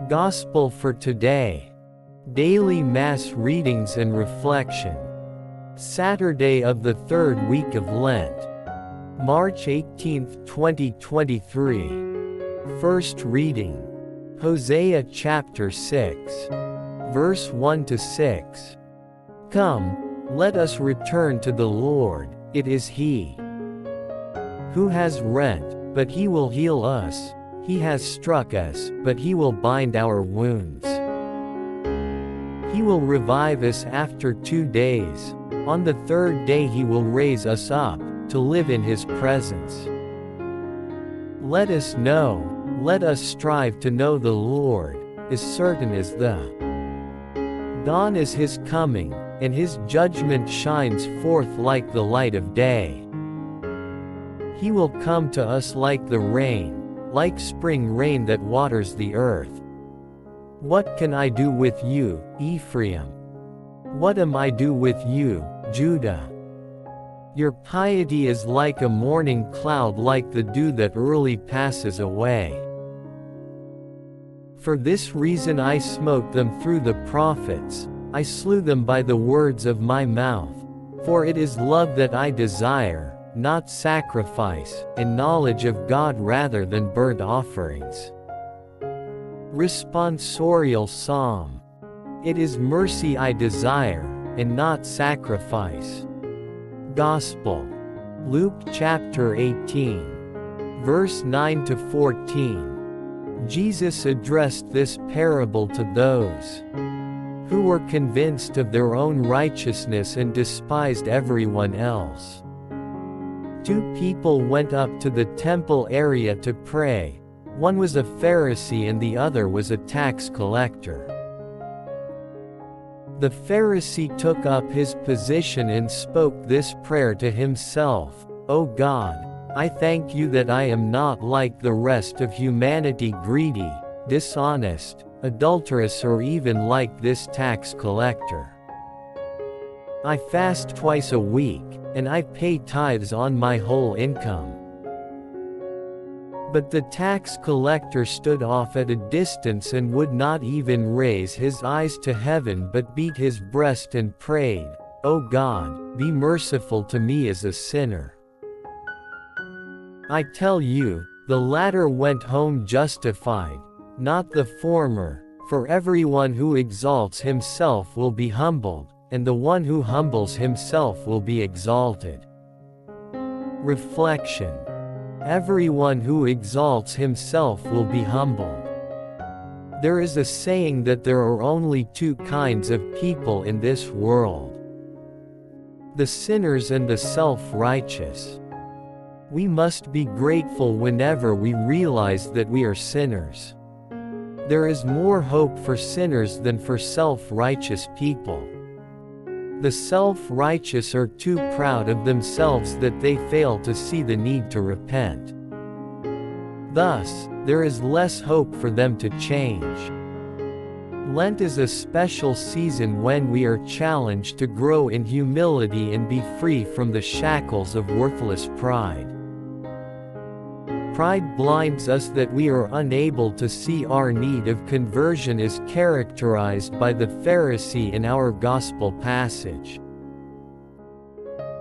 Gospel for today. Daily Mass readings and reflection. Saturday of the third week of Lent. March 18, 2023. First reading. Hosea chapter 6. Verse 1-6. Come, let us return to the Lord, it is He who has rent, but He will heal us. He has struck us, but He will bind our wounds. He will revive us after 2 days. On the third day He will raise us up, to live in His presence. Let us strive to know the Lord, as certain as the dawn is His coming, and His judgment shines forth like the light of day. He will come to us like the rain, like spring rain that waters the earth. What can I do with you, Ephraim? What am I do with you, Judah? Your piety is like a morning cloud, like the dew that early passes away. For this reason I smote them through the prophets, I slew them by the words of my mouth. For it is love that I desire, not sacrifice, and knowledge of God rather than burnt offerings. Responsorial Psalm. It is mercy I desire, and not sacrifice. Gospel. Luke chapter 18. Verse 9-14. Jesus addressed this parable to those who were convinced of their own righteousness and despised everyone else. 2 people went up to the temple area to pray. One was a Pharisee and the other was a tax collector. The Pharisee took up his position and spoke this prayer to himself: O God, I thank you that I am not like the rest of humanity, greedy, dishonest, adulterous, or even like this tax collector. I fast twice a week, and I pay tithes on my whole income. But the tax collector stood off at a distance and would not even raise his eyes to heaven, but beat his breast and prayed, O God, be merciful to me as a sinner. I tell you, the latter went home justified, not the former, for everyone who exalts himself will be humbled, and the one who humbles himself will be exalted. Reflection. Everyone who exalts himself will be humbled. There is a saying that there are only 2 kinds of people in this world: the sinners and the self-righteous. We must be grateful whenever we realize that we are sinners. There is more hope for sinners than for self-righteous people. The self-righteous are too proud of themselves that they fail to see the need to repent. Thus, there is less hope for them to change. Lent is a special season when we are challenged to grow in humility and be free from the shackles of worthless pride. Pride blinds us that we are unable to see our need of conversion is characterized by the Pharisee in our Gospel passage.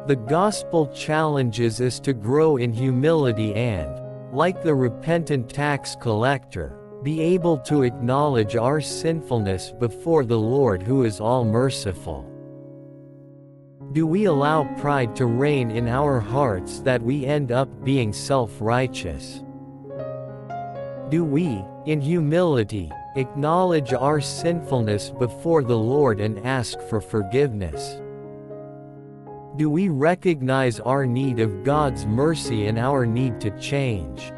The Gospel challenges us to grow in humility and, like the repentant tax collector, be able to acknowledge our sinfulness before the Lord who is all-merciful. Do we allow pride to reign in our hearts that we end up being self-righteous? Do we, in humility, acknowledge our sinfulness before the Lord and ask for forgiveness? Do we recognize our need of God's mercy and our need to change?